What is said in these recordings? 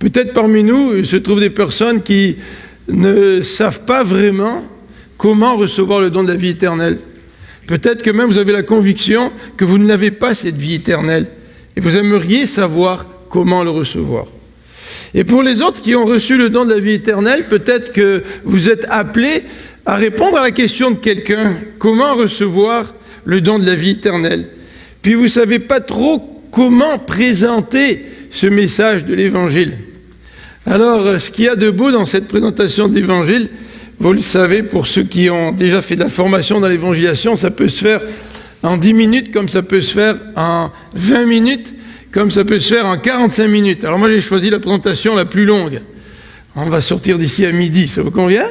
Peut-être parmi nous se trouvent des personnes qui ne savent pas vraiment comment recevoir le don de la vie éternelle. Peut-être que même vous avez la conviction que vous n'avez pas cette vie éternelle et vous aimeriez savoir comment le recevoir. Et pour les autres qui ont reçu le don de la vie éternelle, peut-être que vous êtes appelés à répondre à la question de quelqu'un, comment recevoir le don de la vie éternelle? Puis vous ne savez pas trop comment présenter ce message de l'Évangile. Alors, ce qu'il y a de beau dans cette présentation de l'Évangile, vous le savez, pour ceux qui ont déjà fait de la formation dans l'évangélisation, ça peut se faire en 10 minutes, comme ça peut se faire en 20 minutes, comme ça peut se faire en 45 minutes. Alors moi, j'ai choisi la présentation la plus longue. On va sortir d'ici à midi, ça vous convient?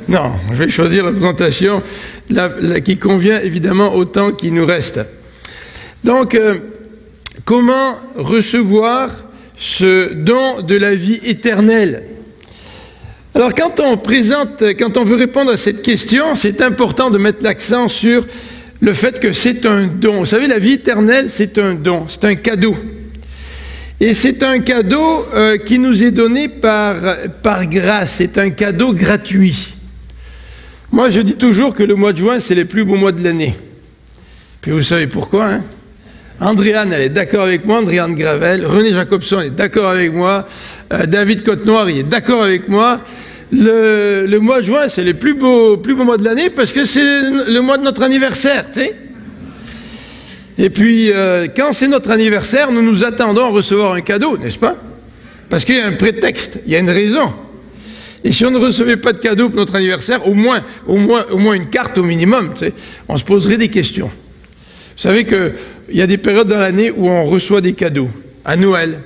Non, je vais choisir la présentation qui convient évidemment au temps qui nous reste. Donc, comment recevoir ce don de la vie éternelle? Alors, quand on veut répondre à cette question, c'est important de mettre l'accent sur le fait que c'est un don. Vous savez, la vie éternelle, c'est un don, c'est un cadeau. Et c'est un cadeau qui nous est donné par grâce, c'est un cadeau gratuit. Moi, je dis toujours que le mois de juin, c'est les plus beaux mois de l'année. Puis vous savez pourquoi, hein? Andréane, elle est d'accord avec moi, Andréane Gravel, René Jacobson est d'accord avec moi, David Côte-Noire, il est d'accord avec moi. Le mois de juin, c'est les plus beaux mois de l'année parce que c'est le mois de notre anniversaire, tu sais. Et puis, quand c'est notre anniversaire, nous nous attendons à recevoir un cadeau, n'est-ce pas? Parce qu'il y a un prétexte, il y a une raison. Et si on ne recevait pas de cadeau pour notre anniversaire, au moins une carte au minimum, tu sais, on se poserait des questions. Vous savez qu'il y a des périodes dans l'année où on reçoit des cadeaux, à Noël,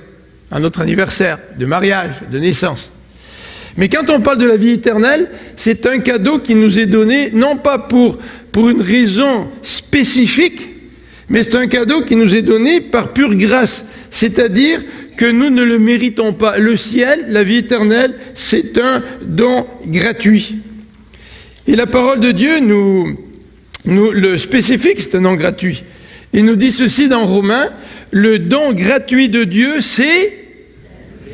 à notre anniversaire, de mariage, de naissance. Mais quand on parle de la vie éternelle, c'est un cadeau qui nous est donné, non pas pour une raison spécifique, mais c'est un cadeau qui nous est donné par pure grâce, c'est-à-dire que nous ne le méritons pas. Le ciel, la vie éternelle, c'est un don gratuit. Et la parole de Dieu le spécifique, c'est un don gratuit. Il nous dit ceci dans Romains, le don gratuit de Dieu, c'est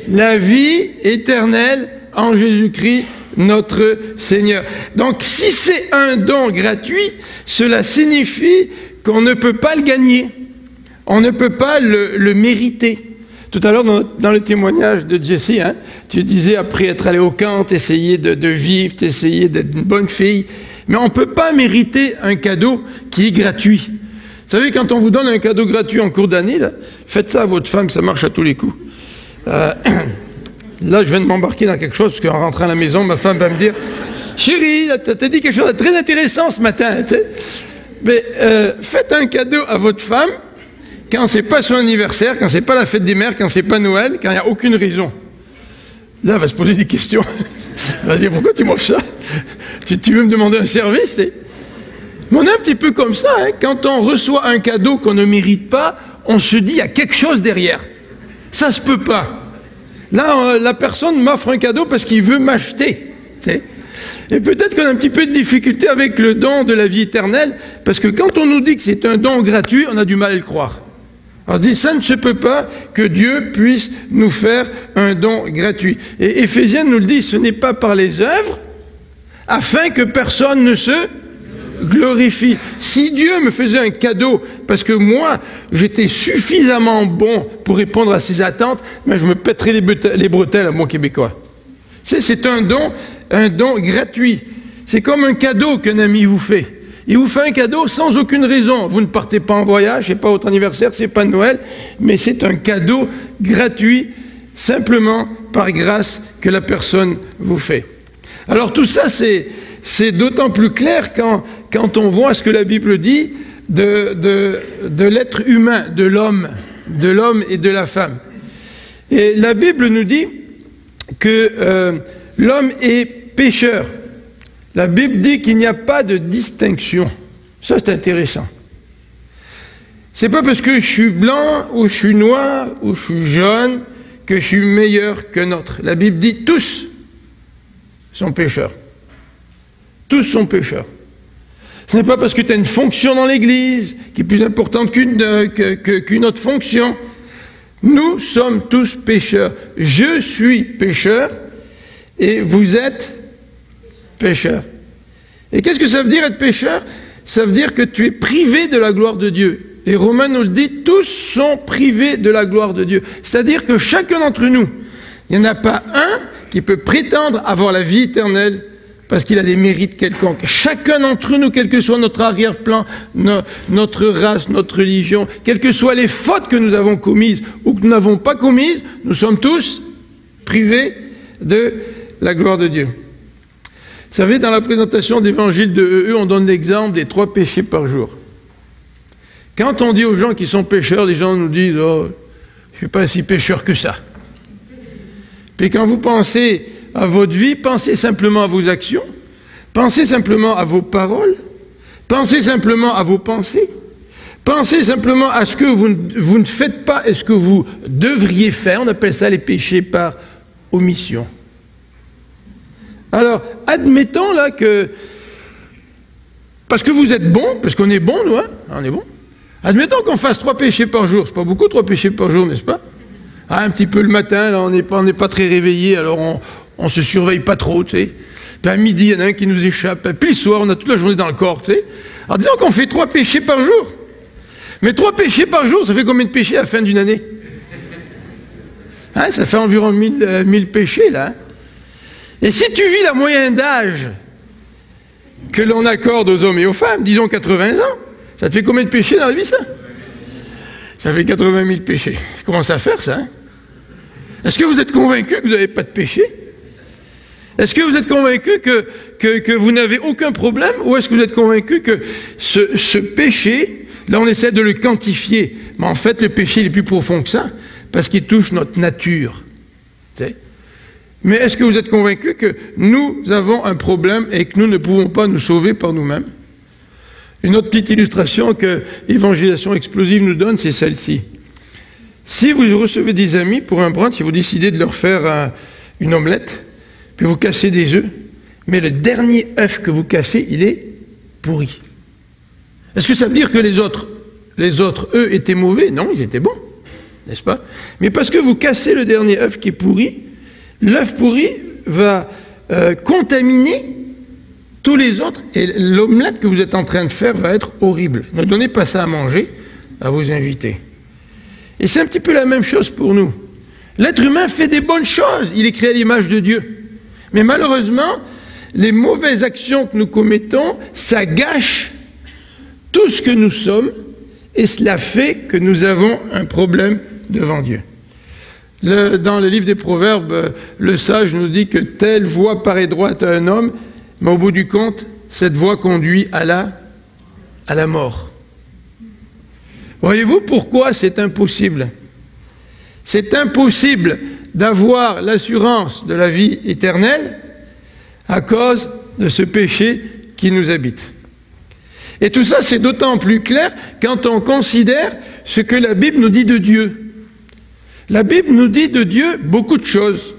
la vie éternelle en Jésus-Christ, notre Seigneur. Donc, si c'est un don gratuit, cela signifie qu'on ne peut pas le gagner. On ne peut pas le mériter. Tout à l'heure, dans le témoignage de Jessie, hein, tu disais, après être allé au camp, t'essayais de vivre, t'essayais d'être une bonne fille. Mais on ne peut pas mériter un cadeau qui est gratuit. Vous savez, quand on vous donne un cadeau gratuit en cours d'année, faites ça à votre femme, ça marche à tous les coups. Là, je viens de m'embarquer dans quelque chose, parce qu'en rentrant à la maison, ma femme va me dire « Chérie, t'as dit quelque chose de très intéressant ce matin. » Mais faites un cadeau à votre femme quand c'est pas son anniversaire, quand c'est pas la fête des mères, quand c'est pas Noël, quand il n'y a aucune raison. Là, elle va se poser des questions. Elle va dire « Pourquoi tu m'offres ça? Tu veux me demander un service ?» Mais on est un petit peu comme ça. Hein? Quand on reçoit un cadeau qu'on ne mérite pas, on se dit « Il y a quelque chose derrière. Ça se peut pas. » Là, la personne m'offre un cadeau parce qu'il veut m'acheter. Et peut-être qu'on a un petit peu de difficulté avec le don de la vie éternelle, parce que quand on nous dit que c'est un don gratuit, on a du mal à le croire. On se dit, ça ne se peut pas que Dieu puisse nous faire un don gratuit. Et Éphésiens nous le dit, ce n'est pas par les œuvres, afin que personne ne se glorifie. Si Dieu me faisait un cadeau, parce que moi, j'étais suffisamment bon pour répondre à ses attentes, mais je me pèterais les bretelles à mon Québécois. C'est un don gratuit. C'est comme un cadeau qu'un ami vous fait. Il vous fait un cadeau sans aucune raison. Vous ne partez pas en voyage, c'est pas votre anniversaire, c'est pas Noël, mais c'est un cadeau gratuit, simplement par grâce que la personne vous fait. Alors tout ça, c'est d'autant plus clair quand on voit ce que la Bible dit de l'être humain, de l'homme et de la femme. Et la Bible nous dit que l'homme est pécheur. La Bible dit qu'il n'y a pas de distinction. Ça, c'est intéressant. C'est pas parce que je suis blanc, ou je suis noir, ou je suis jaune, que je suis meilleur qu'un autre. La Bible dit tous sont pécheurs. Tous sont pécheurs. Ce n'est pas parce que tu as une fonction dans l'Église qui est plus importante qu'une autre fonction. Nous sommes tous pécheurs. Je suis pécheur et vous êtes pécheurs. Et qu'est-ce que ça veut dire être pécheur? Ça veut dire que tu es privé de la gloire de Dieu. Et Romains nous le dit, tous sont privés de la gloire de Dieu. C'est-à-dire que chacun d'entre nous, il n'y en a pas un qui peut prétendre avoir la vie éternelle parce qu'il a des mérites quelconques. Chacun d'entre nous, quel que soit notre arrière-plan, notre race, notre religion, quelles que soient les fautes que nous avons commises ou que nous n'avons pas commises, nous sommes tous privés de la gloire de Dieu. Vous savez, dans la présentation de l'évangile de E.E., on donne l'exemple des 3 péchés par jour. Quand on dit aux gens qui sont pécheurs, les gens nous disent « Oh, je ne suis pas si pécheur que ça ». Puis quand vous pensez à votre vie, pensez simplement à vos actions, pensez simplement à vos paroles, pensez simplement à vos pensées, pensez simplement à ce que vous ne faites pas et ce que vous devriez faire. On appelle ça les péchés par omission. Alors, admettons là que, parce que vous êtes bon, parce qu'on est bon, nous, hein, on est bon, admettons qu'on fasse 3 péchés par jour. C'est pas beaucoup, 3 péchés par jour, n'est-ce pas? Ah, un petit peu le matin, là, on n'est pas très réveillé, alors on se surveille pas trop, tu sais. Puis à midi, il y en a un qui nous échappe. Puis le soir, on a toute la journée dans le corps, tu sais. Alors disons qu'on fait 3 péchés par jour. Mais 3 péchés par jour, ça fait combien de péchés à la fin d'une année? Hein, ça fait environ 1000 péchés, là. Hein. Et si tu vis la moyenne d'âge que l'on accorde aux hommes et aux femmes, disons 80 ans, ça te fait combien de péchés dans la vie, ça? Ça fait 80 000 péchés. Comment ça faire, ça? Hein? Est-ce que vous êtes convaincu que vous n'avez pas de péché? Est-ce que vous êtes convaincu que vous n'avez aucun problème? Ou est-ce que vous êtes convaincu que ce péché, là on essaie de le quantifier, mais en fait le péché il est plus profond que ça, parce qu'il touche notre nature. T'sais? Mais est-ce que vous êtes convaincu que nous avons un problème et que nous ne pouvons pas nous sauver par nous-mêmes? Une autre petite illustration que Évangélisation Explosive nous donne, c'est celle-ci. Si vous recevez des amis pour un brunch, si vous décidez de leur faire une omelette, puis vous cassez des œufs, mais le dernier œuf que vous cassez, il est pourri. Est-ce que ça veut dire que les autres, eux, étaient mauvais? Non, ils étaient bons, n'est-ce pas? Mais parce que vous cassez le dernier œuf qui est pourri, l'œuf pourri va contaminer tous les autres, et l'omelette que vous êtes en train de faire va être horrible. Ne donnez pas ça à manger à vos invités. Et c'est un petit peu la même chose pour nous. L'être humain fait des bonnes choses, il est créé à l'image de Dieu. Mais malheureusement, les mauvaises actions que nous commettons, ça gâche tout ce que nous sommes, et cela fait que nous avons un problème devant Dieu. Dans le livre des Proverbes, le sage nous dit que telle voie paraît droite à un homme, mais au bout du compte, cette voie conduit à la mort. Voyez-vous pourquoi c'est impossible? C'est impossible d'avoir l'assurance de la vie éternelle à cause de ce péché qui nous habite. Et tout ça, c'est d'autant plus clair quand on considère ce que la Bible nous dit de Dieu. La Bible nous dit de Dieu beaucoup de choses.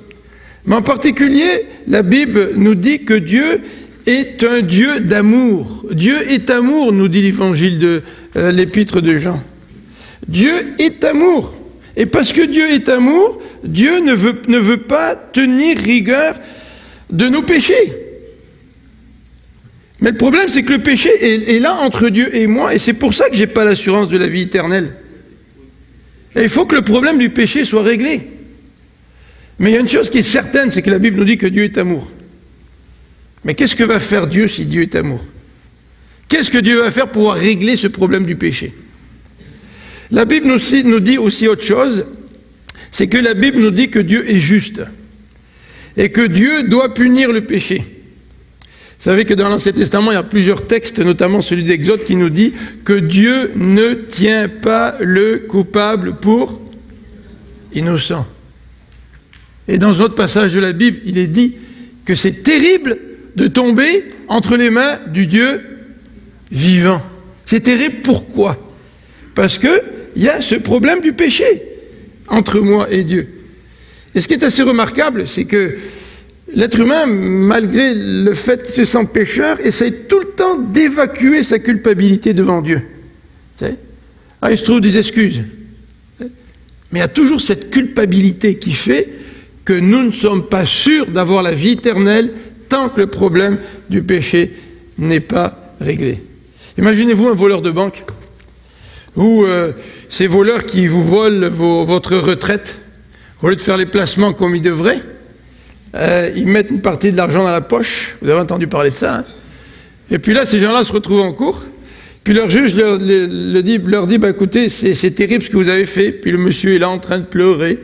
Mais en particulier, la Bible nous dit que Dieu est un Dieu d'amour. Dieu est amour, nous dit l'évangile de l'épître de Jean. Dieu est amour. Et parce que Dieu est amour, Dieu ne veut pas tenir rigueur de nos péchés. Mais le problème, c'est que le péché est là entre Dieu et moi, et c'est pour ça que je n'ai pas l'assurance de la vie éternelle. Et il faut que le problème du péché soit réglé. Mais il y a une chose qui est certaine, c'est que la Bible nous dit que Dieu est amour. Mais qu'est-ce que va faire Dieu si Dieu est amour? Qu'est-ce que Dieu va faire pour régler ce problème du péché? La Bible nous dit aussi autre chose, c'est que la Bible nous dit que Dieu est juste et que Dieu doit punir le péché. Vous savez que dans l'Ancien Testament, il y a plusieurs textes, notamment celui d'Exode, qui nous dit que Dieu ne tient pas le coupable pour innocent. Et dans un autre passage de la Bible, il est dit que c'est terrible de tomber entre les mains du Dieu vivant. C'est terrible, pourquoi? Parce qu'il y a ce problème du péché entre moi et Dieu. Et ce qui est assez remarquable, c'est que l'être humain, malgré le fait qu'il se sent pécheur, essaie tout le temps d'évacuer sa culpabilité devant Dieu. Ah, il se trouve des excuses. Mais il y a toujours cette culpabilité qui fait que nous ne sommes pas sûrs d'avoir la vie éternelle tant que le problème du péché n'est pas réglé. Imaginez-vous un voleur de banque ou ces voleurs qui vous volent votre retraite. Au lieu de faire les placements comme ils devraient, ils mettent une partie de l'argent dans la poche. Vous avez entendu parler de ça, hein? Et puis là, ces gens-là se retrouvent en cour. Puis leur juge leur dit bah, écoutez, c'est terrible ce que vous avez fait. Puis le monsieur est là en train de pleurer,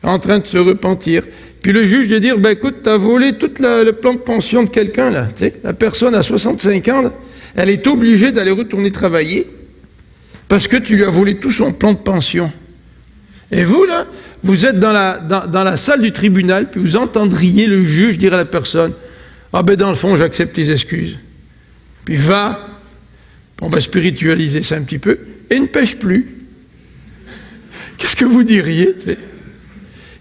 en train de se repentir. Puis le juge lui dit bah, écoute, tu as volé tout le plan de pension de quelqu'un, là. Tu sais, la personne à 65 ans, là, elle est obligée d'aller retourner travailler parce que tu lui as volé tout son plan de pension. Et vous, là, vous êtes dans la salle du tribunal, puis vous entendriez le juge dire à la personne ah ben dans le fond, j'accepte tes excuses. Puis va, on va spiritualiser ça un petit peu, et ne pêche plus. Qu'est-ce que vous diriez, t'sais?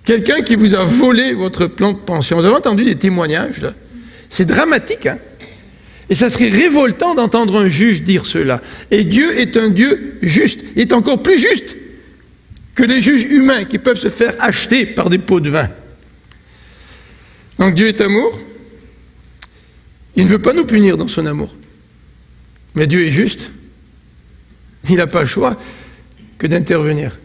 Quelqu'un qui vous a volé votre plan de pension. Vous avez entendu des témoignages, là? C'est dramatique, hein? Et ça serait révoltant d'entendre un juge dire cela. Et Dieu est un Dieu juste. Il est encore plus juste que les juges humains qui peuvent se faire acheter par des pots de vin. Donc Dieu est amour. Il ne veut pas nous punir dans son amour. Mais Dieu est juste. Il n'a pas le choix que d'intervenir.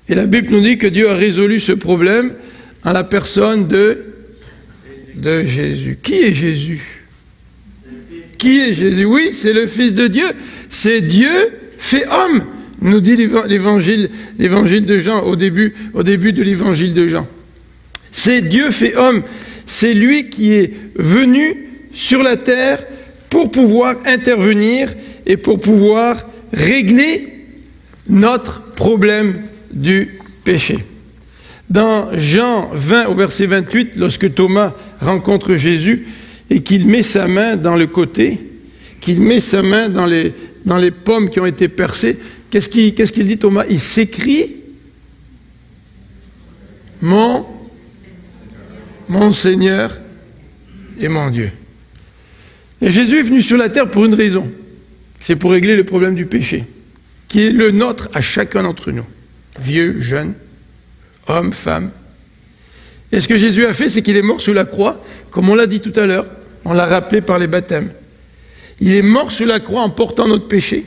Et la Bible nous dit que Dieu a résolu ce problème en la personne de Jésus. Qui est Jésus? Qui est Jésus? Oui, c'est le Fils de Dieu. C'est Dieu fait homme, nous dit l'évangile de Jean, au début de l'évangile de Jean. C'est Dieu fait homme. C'est lui qui est venu sur la terre pour pouvoir intervenir et pour pouvoir régler notre problème du péché. Dans Jean 20 au verset 28, lorsque Thomas rencontre Jésus et qu'il met sa main dans le côté, qu'il met sa main dans les pommes qui ont été percées, qu'est-ce qu'il dit Thomas? Il s'écrie mon Seigneur et mon Dieu. Et Jésus est venu sur la terre pour une raison. C'est pour régler le problème du péché, qui est le nôtre à chacun d'entre nous. Vieux, jeune, homme, femme. Et ce que Jésus a fait, c'est qu'il est mort sur la croix, comme on l'a dit tout à l'heure, on l'a rappelé par les baptêmes. Il est mort sur la croix en portant notre péché.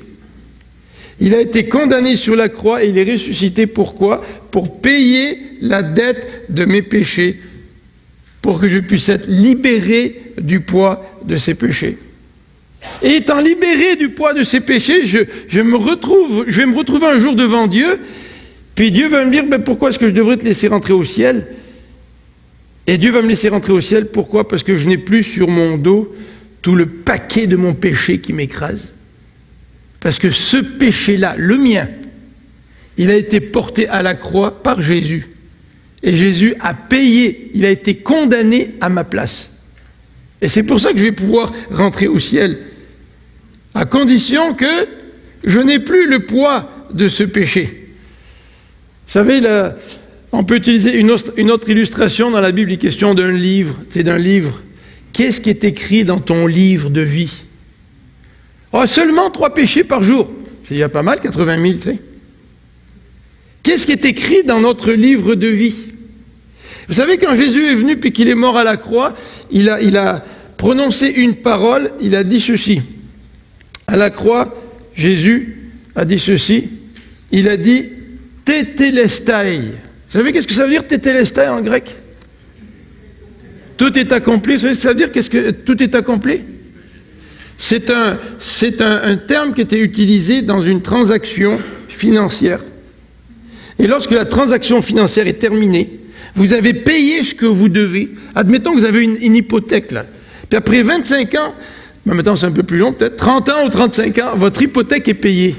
Il a été condamné sur la croix et il est ressuscité. Pourquoi? Pour payer la dette de mes péchés, pour que je puisse être libéré du poids de ces péchés. Et étant libéré du poids de ces péchés, je vais me retrouver un jour devant Dieu, puis Dieu va me dire, ben pourquoi est-ce que je devrais te laisser rentrer au ciel? Et Dieu va me laisser rentrer au ciel, pourquoi? Parce que je n'ai plus sur mon dos tout le paquet de mon péché qui m'écrase. Parce que ce péché-là, le mien, il a été porté à la croix par Jésus. Et Jésus a payé, il a été condamné à ma place. Et c'est pour ça que je vais pouvoir rentrer au ciel, à condition que je n'ai plus le poids de ce péché. Vous savez, on peut utiliser une autre illustration dans la Bible, il est question d'un livre, c'est d'un livre. Qu'est-ce qui est écrit dans ton livre de vie? Oh, seulement 3 péchés par jour. C'est déjà pas mal, 80 000, tu sais. Qu'est-ce qui est écrit dans notre livre de vie? Vous savez, quand Jésus est venu puis qu'il est mort à la croix, il a prononcé une parole, il a dit ceci. À la croix, Jésus a dit ceci, il a dit « tétélestai ». Vous savez qu'est-ce que ça veut dire « tétélestai » en grec? Tout est accompli. Vous savez ce que ça veut dire qu'est-ce que tout est accompli? C'est un terme qui était utilisé dans une transaction financière. Et lorsque la transaction financière est terminée, vous avez payé ce que vous devez. Admettons que vous avez une hypothèque là. Puis après 25 ans, maintenant c'est un peu plus long peut-être, 30 ans ou 35 ans, votre hypothèque est payée.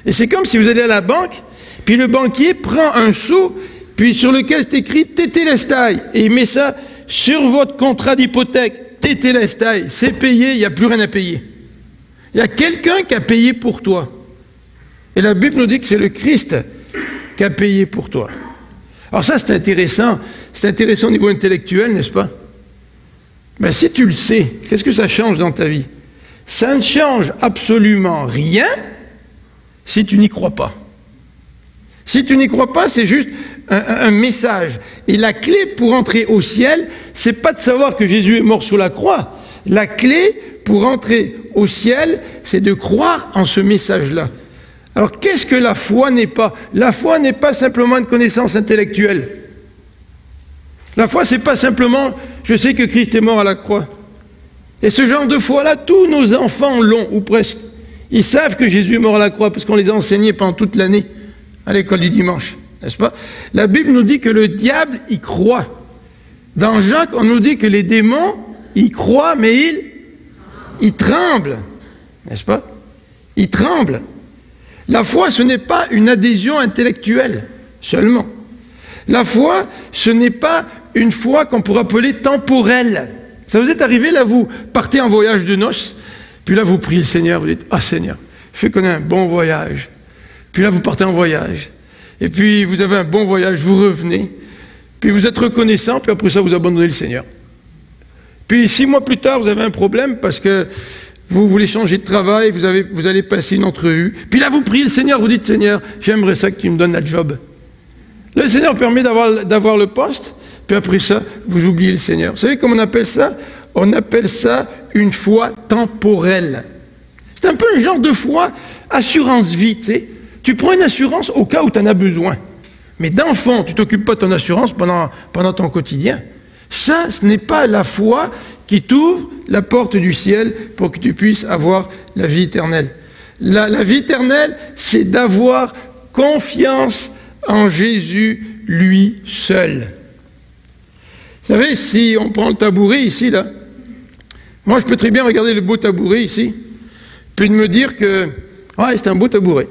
Et c'est comme si vous allez à la banque, puis le banquier prend un sceau, puis sur lequel c'est écrit « tétélestai » et il met ça sur votre contrat d'hypothèque. « Tétélestai », c'est payé, il n'y a plus rien à payer. Il y a quelqu'un qui a payé pour toi. Et la Bible nous dit que c'est le Christ qui a payé pour toi. Alors ça, c'est intéressant au niveau intellectuel, n'est-ce pas? Mais si tu le sais, qu'est-ce que ça change dans ta vie? Ça ne change absolument rien si tu n'y crois pas. Si tu n'y crois pas, c'est juste un message. Et la clé pour entrer au ciel, c'est pas de savoir que Jésus est mort sur la croix. La clé pour entrer au ciel, c'est de croire en ce message-là. Alors, qu'est-ce que la foi n'est pas? La foi n'est pas simplement une connaissance intellectuelle. La foi, c'est pas simplement « je sais que Christ est mort à la croix ». Et ce genre de foi-là, tous nos enfants l'ont, ou presque. Ils savent que Jésus est mort à la croix parce qu'on les a enseignés pendant toute l'année à l'école du dimanche, n'est-ce pas? La Bible nous dit que le diable y croit. Dans Jacques, on nous dit que les démons y croient, mais ils tremblent, n'est-ce pas? Ils tremblent. La foi, ce n'est pas une adhésion intellectuelle seulement. La foi, ce n'est pas une foi qu'on pourrait appeler temporelle. Ça vous est arrivé, là, vous partez en voyage de noces, puis là, vous priez le Seigneur, vous dites « Ah Seigneur, fais qu'on ait un bon voyage ». Puis là, vous partez en voyage. Et puis, vous avez un bon voyage, vous revenez. Puis vous êtes reconnaissant, puis après ça, vous abandonnez le Seigneur. Puis 6 mois plus tard, vous avez un problème parce que vous voulez changer de travail, vous allez passer une entrevue. Puis là, vous priez le Seigneur, vous dites « Seigneur, j'aimerais ça que tu me donnes la job ». Le Seigneur permet d'avoir le poste, puis après ça, vous oubliez le Seigneur. Vous savez comment on appelle ça? On appelle ça une foi temporelle. C'est un peu un genre de foi assurance-vie, tu sais. Tu prends une assurance au cas où tu en as besoin. Mais dans le fond, tu ne t'occupes pas de ton assurance pendant ton quotidien. Ça, ce n'est pas la foi qui t'ouvre la porte du ciel pour que tu puisses avoir la vie éternelle. La vie éternelle, c'est d'avoir confiance en Jésus, lui seul. Vous savez, si on prend le tabouret ici, là, moi je peux très bien regarder le beau tabouret ici, puis de me dire que, ouais, c'est un beau tabouret.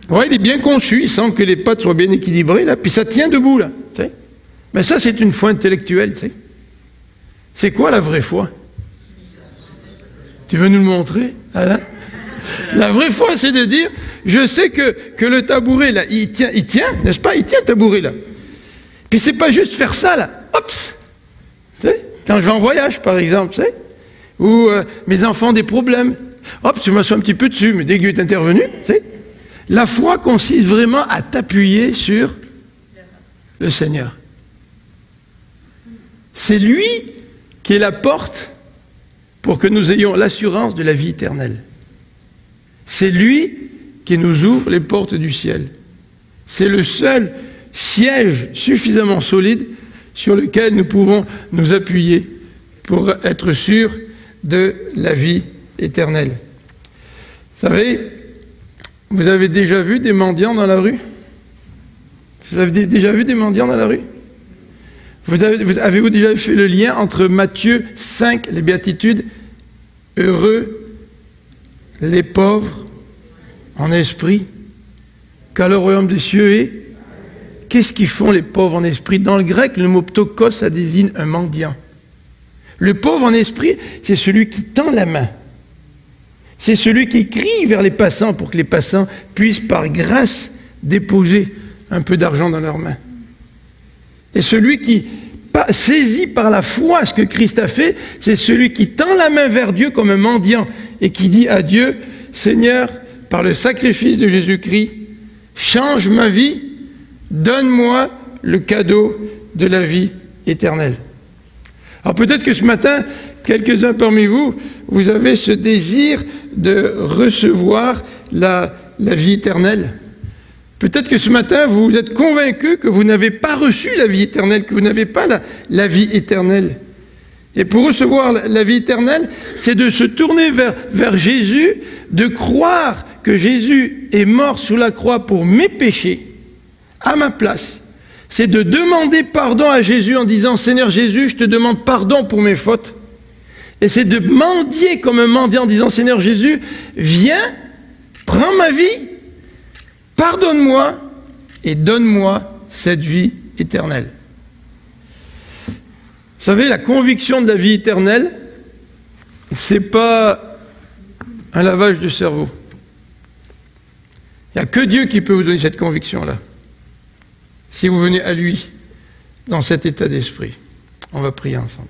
Ouais, il est bien conçu, il semble que les pattes soient bien équilibrées, là, puis ça tient debout, là. Tu sais. Mais ça, c'est une foi intellectuelle, tu sais. C'est quoi la vraie foi? Tu veux nous le montrer, Alain? La vraie foi, c'est de dire, je sais que le tabouret, là, il tient, n'est-ce pas? Il tient le tabouret, là. Puis c'est pas juste faire ça, là. Oups! Tu sais, quand je vais en voyage, par exemple, tu sais, ou mes enfants ont des problèmes. Hop, tu m'assois un petit peu dessus, mais dès que Dieu est intervenu, tu sais. La foi consiste vraiment à t'appuyer sur le Seigneur. C'est lui qui est la porte pour que nous ayons l'assurance de la vie éternelle. C'est lui qui nous ouvre les portes du ciel. C'est le seul siège suffisamment solide sur lequel nous pouvons nous appuyer pour être sûrs de la vie éternelle. Vous savez, vous avez déjà vu des mendiants dans la rue? Vous avez déjà vu des mendiants dans la rue? Avez-vous déjà fait le lien entre Matthieu 5, les béatitudes, heureux les pauvres en esprit, car le royaume des cieux est... Qu'est-ce qu'ils font les pauvres en esprit? Dans le grec, le mot ptokos, ça désigne un mendiant. Le pauvre en esprit, c'est celui qui tend la main. C'est celui qui crie vers les passants pour que les passants puissent par grâce déposer un peu d'argent dans leurs mains. Et celui qui, saisi par la foi ce que Christ a fait, c'est celui qui tend la main vers Dieu comme un mendiant et qui dit à Dieu, Seigneur, par le sacrifice de Jésus-Christ, change ma vie, donne-moi le cadeau de la vie éternelle. Alors peut-être que ce matin, quelques-uns parmi vous, vous avez ce désir de recevoir la vie éternelle. Peut-être que ce matin, vous êtes convaincus que vous n'avez pas reçu la vie éternelle, que vous n'avez pas la vie éternelle. Et pour recevoir la vie éternelle, c'est de se tourner vers Jésus, de croire que Jésus est mort sous la croix pour mes péchés, à ma place. C'est de demander pardon à Jésus en disant « Seigneur Jésus, je te demande pardon pour mes fautes ». Et c'est de mendier comme un mendiant en disant « Seigneur Jésus, viens, prends ma vie, pardonne-moi et donne-moi cette vie éternelle ». Vous savez, la conviction de la vie éternelle, ce n'est pas un lavage de cerveau. Il n'y a que Dieu qui peut vous donner cette conviction-là. Si vous venez à lui dans cet état d'esprit. On va prier ensemble.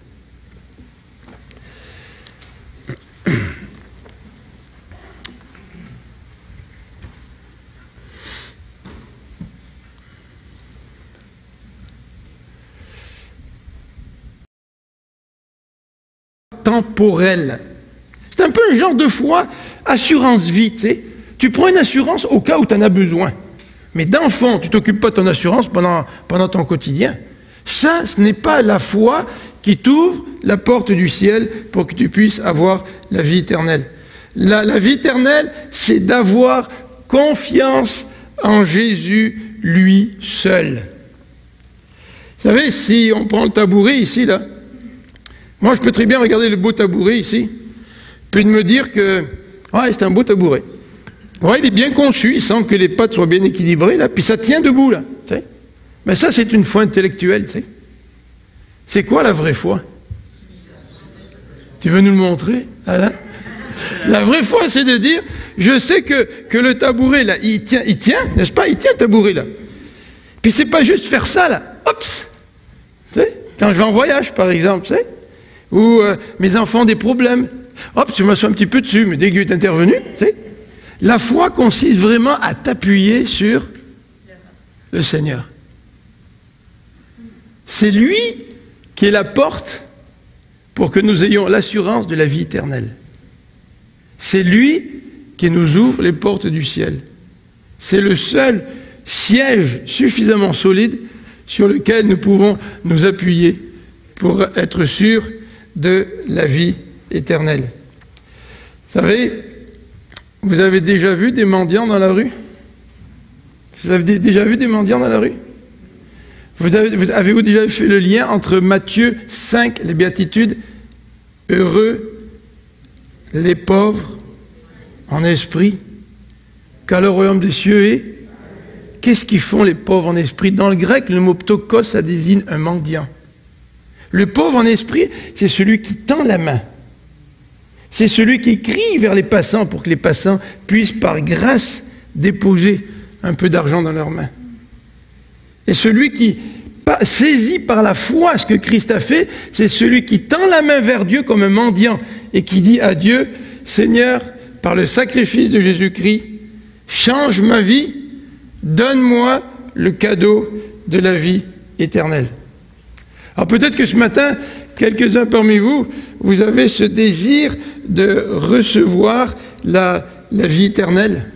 temporelle. C'est un peu un genre de foi, assurance vie, tu sais. Tu prends une assurance au cas où tu en as besoin. Mais dans le fond, tu ne t'occupes pas de ton assurance pendant ton quotidien. Ça, ce n'est pas la foi qui t'ouvre la porte du ciel pour que tu puisses avoir la vie éternelle. La vie éternelle, c'est d'avoir confiance en Jésus, lui seul. Vous savez, si on prend le tabouret ici, là, moi je peux très bien regarder le beau tabouret ici, puis de me dire que, ouais, c'est un beau tabouret. Ouais, il est bien conçu, il semble que les pattes soient bien équilibrées, là, puis ça tient debout, là. Tu sais. Mais ça, c'est une foi intellectuelle, tu sais. C'est quoi la vraie foi? Tu veux nous le montrer, Alain? La vraie foi, c'est de dire, je sais que le tabouret, là, il tient, n'est-ce pas? Il tient le tabouret, là. Puis c'est pas juste faire ça, là. Oups! Tu sais? Quand je vais en voyage, par exemple, tu sais? Ou mes enfants ont des problèmes. Hop, je m'assois un petit peu dessus, mais dès que Dieu est intervenu, tu sais? La foi consiste vraiment à t'appuyer sur le Seigneur. C'est lui qui est la porte pour que nous ayons l'assurance de la vie éternelle. C'est lui qui nous ouvre les portes du ciel. C'est le seul siège suffisamment solide sur lequel nous pouvons nous appuyer pour être sûrs de la vie éternelle. Vous savez, vous avez déjà vu des mendiants dans la rue? Vous avez déjà vu des mendiants dans la rue? Avez-vous déjà fait le lien entre Matthieu 5, les béatitudes, heureux les pauvres en esprit, car le royaume des cieux est... Qu'est-ce qu'ils font les pauvres en esprit? Dans le grec, le mot ptokos, ça désigne un mendiant. Le pauvre en esprit, c'est celui qui tend la main. C'est celui qui crie vers les passants pour que les passants puissent par grâce déposer un peu d'argent dans leurs mains. Et celui qui, saisi par la foi ce que Christ a fait, c'est celui qui tend la main vers Dieu comme un mendiant et qui dit à Dieu, Seigneur, par le sacrifice de Jésus-Christ, change ma vie, donne-moi le cadeau de la vie éternelle. Alors peut-être que ce matin, quelques-uns parmi vous, vous avez ce désir de recevoir la vie éternelle.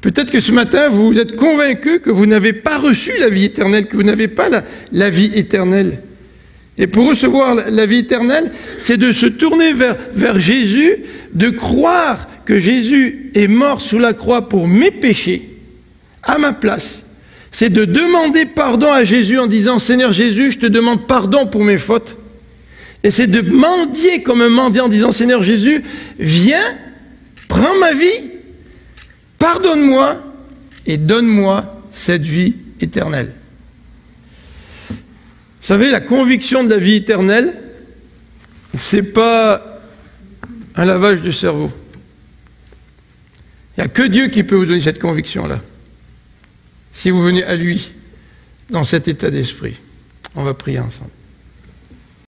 Peut-être que ce matin, vous êtes convaincus que vous n'avez pas reçu la vie éternelle, que vous n'avez pas la vie éternelle. Et pour recevoir la vie éternelle, c'est de se tourner vers Jésus, de croire que Jésus est mort sous la croix pour mes péchés, à ma place. C'est de demander pardon à Jésus en disant « Seigneur Jésus, je te demande pardon pour mes fautes ». Et c'est de mendier comme un mendiant en disant « Seigneur Jésus, viens, prends ma vie, pardonne-moi et donne-moi cette vie éternelle ». Vous savez, la conviction de la vie éternelle, ce n'est pas un lavage de cerveau. Il n'y a que Dieu qui peut vous donner cette conviction-là. Si vous venez à lui dans cet état d'esprit, on va prier ensemble.